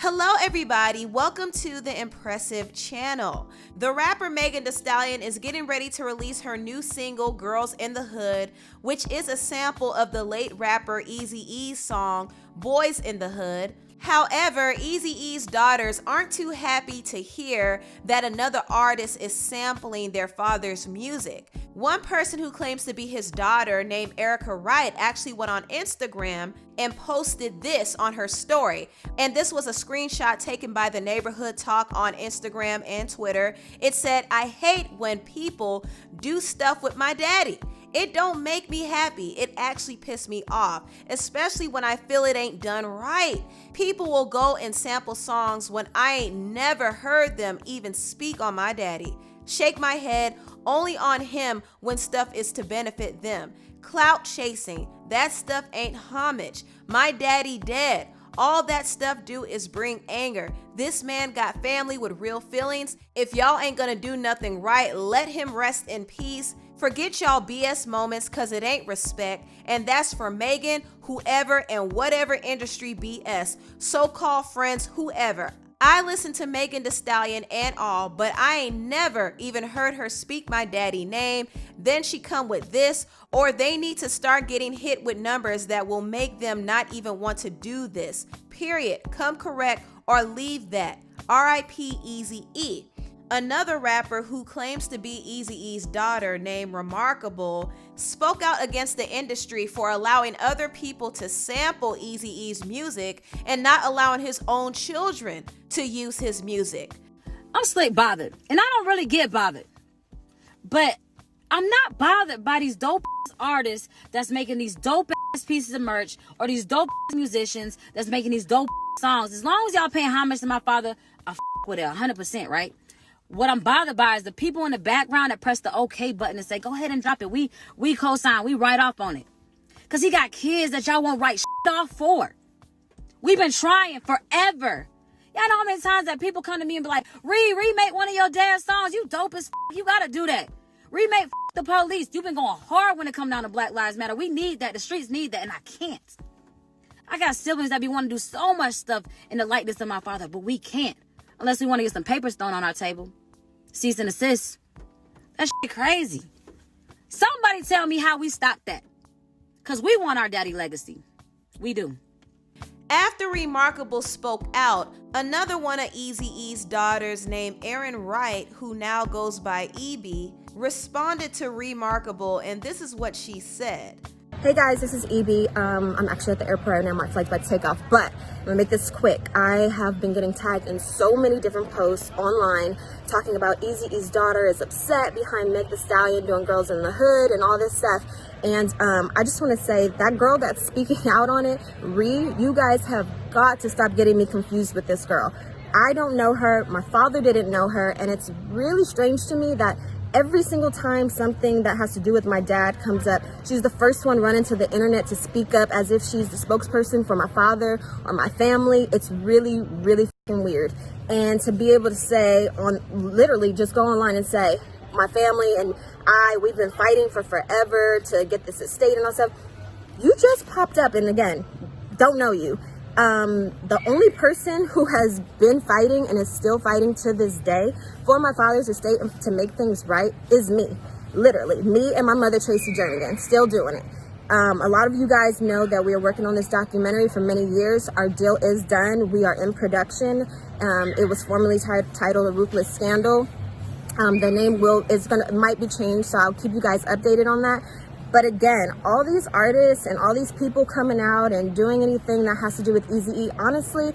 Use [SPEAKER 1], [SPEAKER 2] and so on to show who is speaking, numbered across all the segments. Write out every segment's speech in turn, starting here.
[SPEAKER 1] Hello everybody, welcome to the Empressive channel. The rapper Megan Thee Stallion is getting ready to release her new single, Girls in the Hood, which is a sample of the late rapper Eazy E's song, Boys in the Hood. However, Eazy E's daughters aren't too happy to hear that another artist is sampling their father's music. One person who claims to be his daughter, named Erica Wright, actually went on Instagram and posted this on her story. And this was a screenshot taken by the Neighborhood Talk on Instagram and Twitter. It said, "I hate when people do stuff with my daddy. It don't make me happy. It actually pissed me off, especially when I feel it ain't done right. People will go and sample songs when I ain't never heard them even speak on my daddy. Shake my head only on him when stuff is to benefit them. Clout chasing, that stuff ain't homage. My daddy dead. All that stuff do is bring anger. This man got family with real feelings. If y'all ain't gonna do nothing right, let him rest in peace. Forget y'all BS moments, cause it ain't respect." And that's for Megan, whoever and whatever industry BS, so-called friends, whoever. I listen to Megan Thee Stallion and all, but I ain't never even heard her speak my daddy name. Then she come with this, or they need to start getting hit with numbers that will make them not even want to do this. Period. Come correct or leave that. R.I.P. Eazy E. Another rapper who claims to be Eazy E's daughter, named Remarkable, spoke out against the industry for allowing other people to sample Eazy E's music and not allowing his own children to use his music.
[SPEAKER 2] I'm slick bothered, and I don't really get bothered. But I'm not bothered by these dope artists that's making these dope pieces of merch, or these dope musicians that's making these dope songs. As long as y'all paying homage to my father, I with it 100%, right? What I'm bothered by is the people in the background that press the okay button and say, go ahead and drop it. We co-sign, we write off on it. Because he got kids that y'all won't write off for. We've been trying forever. Y'all know how many times that people come to me and be like, remake one of your dad's songs. You dope as you got to do that. Remake the police. You've been going hard when it come down to Black Lives Matter. We need that. The streets need that, and I can't. I got siblings that be wanting to do so much stuff in the likeness of my father, but we can't. Unless we want to get some papers thrown on our table. Cease and desist. That shit crazy. Somebody tell me how we stop that. Because we want our daddy legacy. We do.
[SPEAKER 1] After Remarkable spoke out, another one of Eazy E's daughters, named Erin Wright, who now goes by EB, responded to Remarkable, and this is what she said.
[SPEAKER 3] Hey guys, this is EB. I'm actually at the airport right now. My flight's about to take off, but I'm gonna make this quick. I have been getting tagged in so many different posts online talking about Eazy E's daughter is upset behind Meg Thee Stallion doing Girls in the Hood and all this stuff. And I just want to say that girl that's speaking out on it, you guys have got to stop getting me confused with this girl. I don't know her. My father didn't know her, and it's really strange to me that every single time something that has to do with my dad comes up, she's the first one running to the internet to speak up as if she's the spokesperson for my father or my family. It's really, really fucking weird. And to be able to say literally just go online and say, my family and we've been fighting for forever to get this estate and all stuff. You just popped up, and again, don't know you. The only person who has been fighting and is still fighting to this day for my father's estate and to make things right is me. Literally, me and my mother, Tracy Jernigan, still doing it. A lot of you guys know that we are working on this documentary for many years. Our deal is done. We are in production. It was formerly titled A Ruthless Scandal. The name might be changed, so I'll keep you guys updated on that. But again, all these artists and all these people coming out and doing anything that has to do with Eazy E, honestly,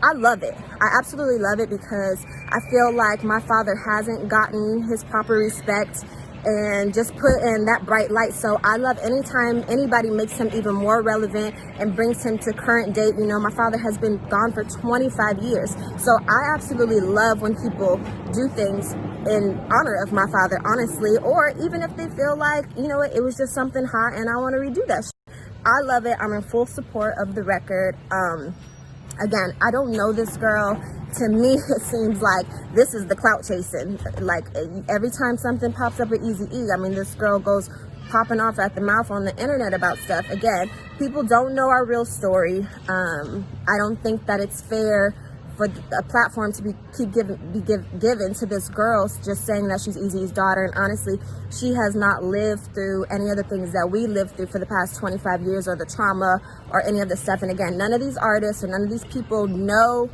[SPEAKER 3] I love it. I absolutely love it because I feel like my father hasn't gotten his proper respect and just put in that bright light. So I love anytime anybody makes him even more relevant and brings him to current date. You know, my father has been gone for 25 years. So I absolutely love when people do things in honor of my father, honestly, or even if they feel like, you know what, it was just something hot and I want to redo that shit. I love it. I'm in full support of the record. Again, I don't know this girl. To me, it seems like this is the clout chasing. Like every time something pops up with Eazy E, I mean, this girl goes popping off at the mouth on the internet about stuff. Again, people don't know our real story. I don't think that it's fair for a platform to be given to this girl just saying that she's Eazy E's daughter. And honestly, she has not lived through any of the things that we lived through for the past 25 years, or the trauma or any of the stuff. And again, none of these artists or none of these people know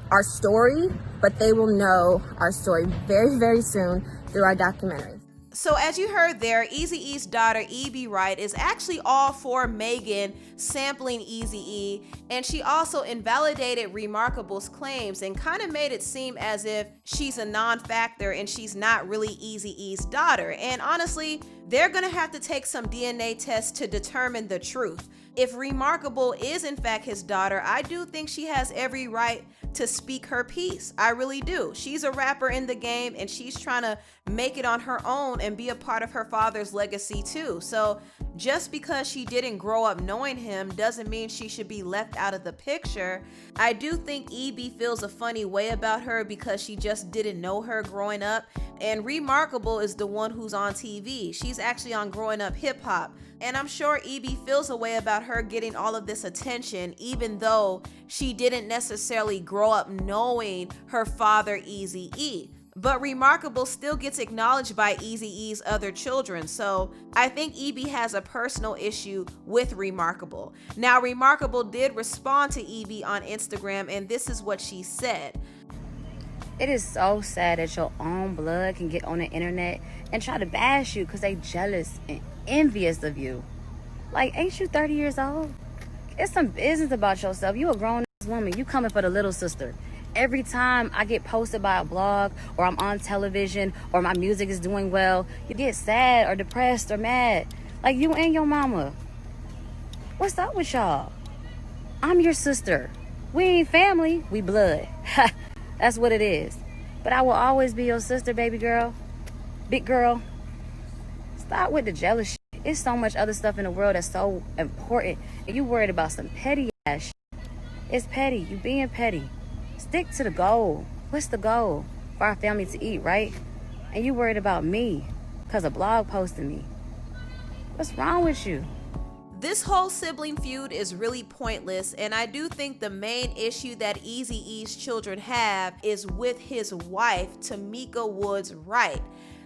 [SPEAKER 3] our story, but they will know our story very, very soon through our documentary.
[SPEAKER 1] So as you heard there, Eazy E's daughter, E.B. Wright, is actually all for Megan sampling Eazy E, and she also invalidated Remarkable's claims and kind of made it seem as if she's a non-factor and she's not really Eazy E's daughter. And honestly, they're gonna have to take some DNA tests to determine the truth. If Remarkable is in fact his daughter, I do think she has every right to speak her piece. I really do. She's a rapper in the game and she's trying to make it on her own and be a part of her father's legacy too. So just because she didn't grow up knowing him doesn't mean she should be left out of the picture. I do think E.B. feels a funny way about her because she just didn't know her growing up. And Remarkable is the one who's on TV. She's actually on Growing Up Hip Hop. And I'm sure E.B. feels a way about her getting all of this attention, even though she didn't necessarily grow up knowing her father, Eazy E. But Remarkable still gets acknowledged by Eazy E's other children, so I think E.B. has a personal issue with Remarkable. Now, Remarkable did respond to E.B. on Instagram, and this is what she said.
[SPEAKER 2] It is so sad that your own blood can get on the internet and try to bash you because they jealous and envious of you. Like, ain't you 30 years old? It's some business about yourself. You a grown-ass woman. You coming for the little sister. Every time I get posted by a blog or I'm on television or my music is doing well, you get sad or depressed or mad. Like you and your mama. What's up with y'all? I'm your sister. We ain't family, we blood. That's what it is. But I will always be your sister, baby girl. Big girl. Stop with the jealous shit. It's so much other stuff in the world that's so important. And you worried about some petty ass shit. It's petty. You being petty. Stick to the goal. What's the goal? For our family to eat, right? And you worried about me because a blog posted me. What's wrong with you?
[SPEAKER 1] This whole sibling feud is really pointless, and I do think the main issue that Eazy E's children have is with his wife, Tamika Woods Wright.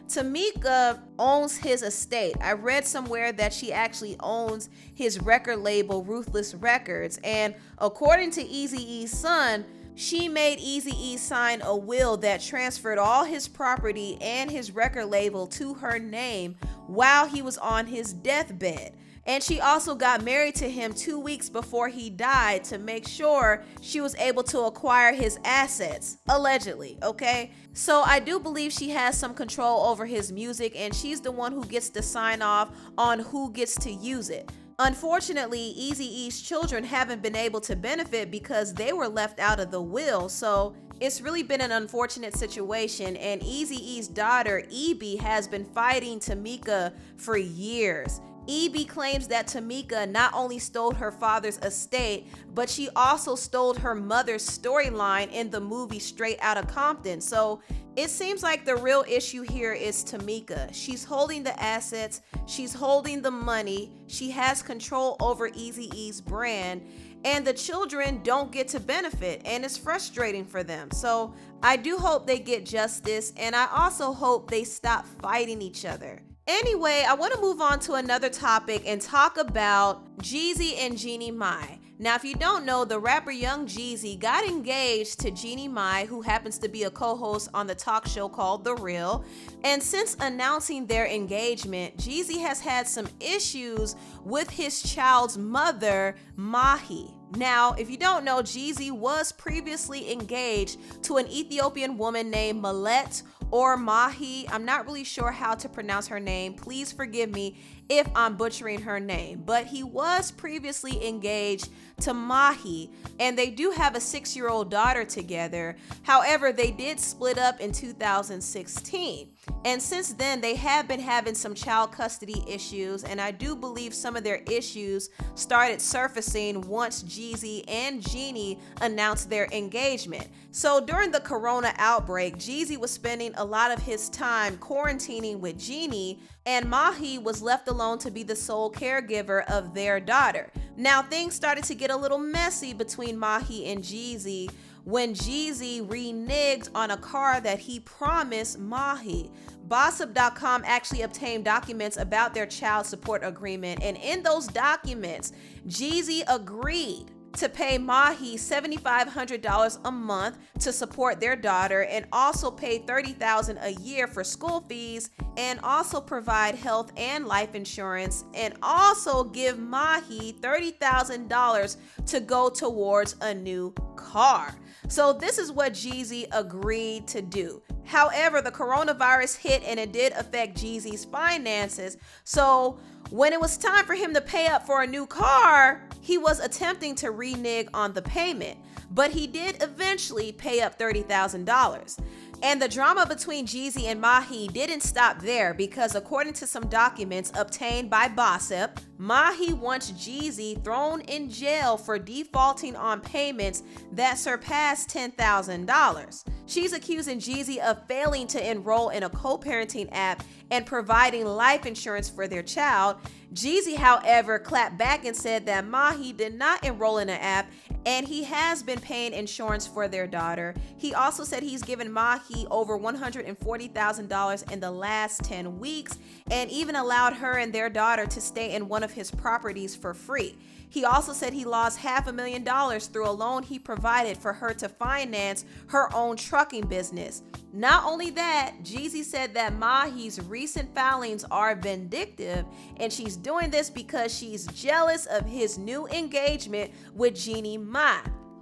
[SPEAKER 1] Tamika owns his estate. I read somewhere that she actually owns his record label, Ruthless Records, and according to Eazy E's son, she made Eazy E sign a will that transferred all his property and his record label to her name while he was on his deathbed. And she also got married to him 2 weeks before he died to make sure she was able to acquire his assets, allegedly, okay? So I do believe she has some control over his music, and she's the one who gets to sign off on who gets to use it. Unfortunately, Eazy E's children haven't been able to benefit because they were left out of the will, so it's really been an unfortunate situation, and Eazy E's daughter, E.B., has been fighting Tamika for years. E.B. claims that Tamika not only stole her father's estate, but she also stole her mother's storyline in the movie Straight Outta Compton. So it seems like the real issue here is Tamika. She's holding the assets, she's holding the money, she has control over Eazy E's brand, and the children don't get to benefit, and it's frustrating for them. So I do hope they get justice, and I also hope they stop fighting each other. Anyway, I want to move on to another topic and talk about Jeezy and Jeannie Mai. Now, if you don't know, the rapper Young Jeezy got engaged to Jeannie Mai, who happens to be a co-host on the talk show called The Real. And since announcing their engagement, Jeezy has had some issues with his child's mother, Mahi. Now, if you don't know, Jeezy was previously engaged to an Ethiopian woman named Malet or Mahi. I'm not really sure how to pronounce her name. Please forgive me if I'm butchering her name. But he was previously engaged to Mahi, and they do have a 6-year-old daughter together. However, they did split up in 2016. And since then, they have been having some child custody issues, and I do believe some of their issues started surfacing once Jeezy and Jeannie announced their engagement. So during the corona outbreak, Jeezy was spending a lot of his time quarantining with Jeannie, and Mahi was left alone to be the sole caregiver of their daughter. Now, things started to get a little messy between Mahi and Jeezy when Jeezy reneged on a car that he promised Mahi. Gossip.com actually obtained documents about their child support agreement, and in those documents, Jeezy agreed to pay Mahi $7,500 a month to support their daughter, and also pay $30,000 a year for school fees, and also provide health and life insurance, and also give Mahi $30,000 to go towards a new car. So this is what Jeezy agreed to do. However, the coronavirus hit and it did affect Jeezy's finances. So when it was time for him to pay up for a new car, he was attempting to renege on the payment, but he did eventually pay up $30,000. And the drama between Jeezy and Mahi didn't stop there, because according to some documents obtained by Gossip, Mahi wants Jeezy thrown in jail for defaulting on payments that surpassed $10,000. She's accusing Jeezy of failing to enroll in a co-parenting app and providing life insurance for their child. Jeezy, however, clapped back and said that Mahi did not enroll in an app and he has been paying insurance for their daughter. He also said he's given Mahi over $140,000 in the last 10 weeks and even allowed her and their daughter to stay in one of his properties for free. He also said he lost $500,000 through a loan he provided for her to finance her own trucking business. Not only that, Jeezy said that Mahi's recent filings are vindictive, and she's doing this because she's jealous of his new engagement with Jeannie Ma.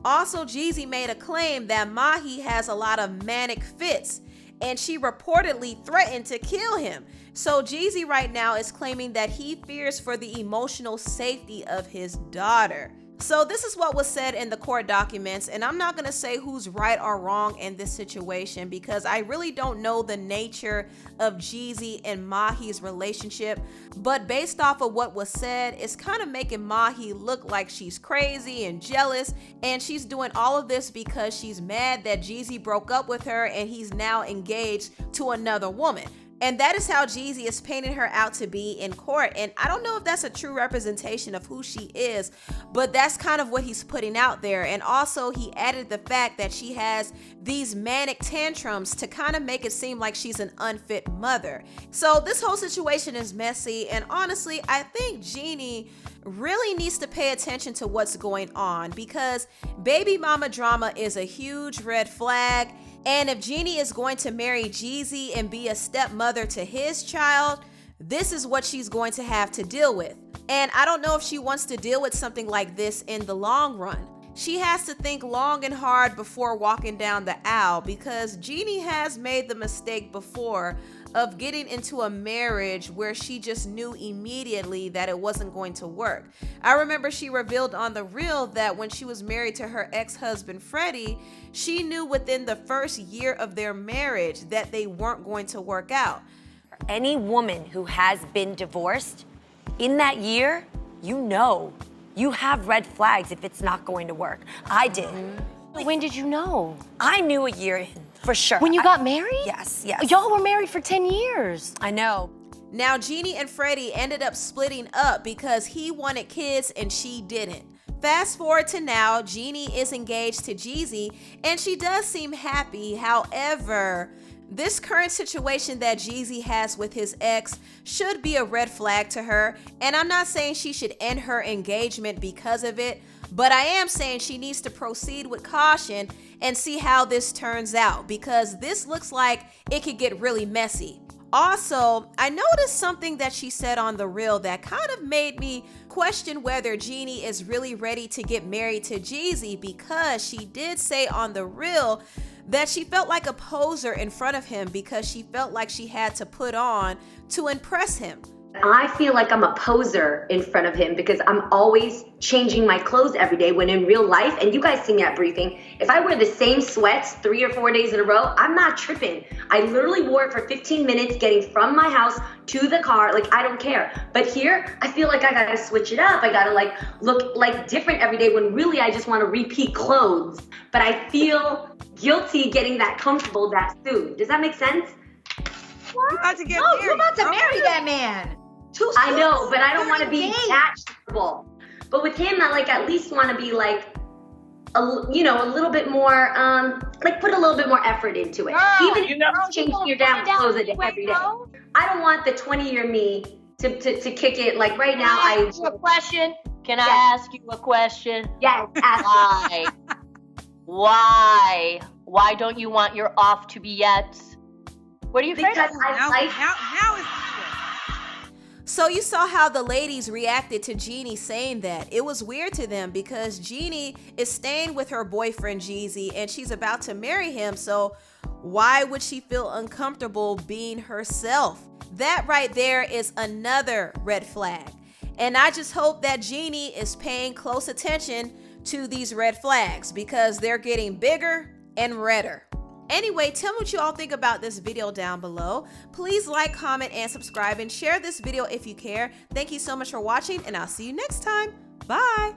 [SPEAKER 1] Also, Jeezy made a claim that Mahi has a lot of manic fits, and she reportedly threatened to kill him. So Jeezy right now is claiming that he fears for the emotional safety of his daughter. So this is what was said in the court documents, and I'm not going to say who's right or wrong in this situation because I really don't know the nature of Jeezy and Mahi's relationship, but based off of what was said, it's kind of making Mahi look like she's crazy and jealous, and she's doing all of this because she's mad that Jeezy broke up with her and he's now engaged to another woman. And that is how Jeezy is painting her out to be in court. And I don't know if that's a true representation of who she is, but that's kind of what he's putting out there. And also he added the fact that she has these manic tantrums to kind of make it seem like she's an unfit mother. So this whole situation is messy. And honestly, I think Jeannie really needs to pay attention to what's going on, because baby mama drama is a huge red flag. And if Jeannie is going to marry Jeezy and be a stepmother to his child, this is what she's going to have to deal with. And I don't know if she wants to deal with something like this in the long run. She has to think long and hard before walking down the aisle, because Jeannie has made the mistake before of getting into a marriage where she just knew immediately that it wasn't going to work. I remember she revealed on The Real that when she was married to her ex-husband Freddie, she knew within the first year of their marriage that they weren't going to work out.
[SPEAKER 4] Any woman who has been divorced, in that year, you have red flags if it's not going to work. I did.
[SPEAKER 5] When did you know?
[SPEAKER 4] I knew a year in, for sure.
[SPEAKER 5] When you got married?
[SPEAKER 4] Yes.
[SPEAKER 5] Y'all were married for 10 years.
[SPEAKER 4] I know.
[SPEAKER 1] Now, Jeannie and Freddie ended up splitting up because he wanted kids and she didn't. Fast forward to now, Jeannie is engaged to Jeezy and she does seem happy. However, this current situation that Jeezy has with his ex should be a red flag to her. And I'm not saying she should end her engagement because of it, but I am saying she needs to proceed with caution and see how this turns out, because this looks like it could get really messy. Also, I noticed something that she said on The Real that kind of made me question whether Jeannie is really ready to get married to Jeezy, because she did say on The Real that she felt like a poser in front of him because she felt like she had to put on to impress him.
[SPEAKER 6] I feel like I'm a poser in front of him because I'm always changing my clothes every day, when in real life, and you guys see me at briefing, if I wear the same sweats 3 or 4 days in a row, I'm not tripping. I literally wore it for 15 minutes getting from my house to the car. Like, I don't care. But here, I feel like I gotta switch it up. I gotta look different every day, when really I just want to repeat clothes. But I feel guilty getting that comfortable that soon. Does that make sense?
[SPEAKER 7] What? You're about to get married.
[SPEAKER 8] You're about to marry that man.
[SPEAKER 6] I know, but I don't want to be that comfortable. But with him, I like at least want to be like, a little bit more, like put a little bit more effort into it. Even if you're changing your damn clothes every day. I don't want the 20-year me to kick it. Like right now,
[SPEAKER 5] Can I ask you a question? Can I ask you a question?
[SPEAKER 6] Yes, ask
[SPEAKER 5] Why? Why? Why don't you want your off to be yet? What are you afraid
[SPEAKER 6] because
[SPEAKER 5] of?
[SPEAKER 7] Now it's
[SPEAKER 1] So you saw how the ladies reacted to Jeannie saying that. It was weird to them because Jeannie is staying with her boyfriend Jeezy and she's about to marry him. So why would she feel uncomfortable being herself? That right there is another red flag. And I just hope that Jeannie is paying close attention to these red flags because they're getting bigger and redder. Anyway, tell me what you all think about this video down below. Please like, comment, and subscribe, and share this video if you care. Thank you so much for watching, and I'll see you next time. Bye.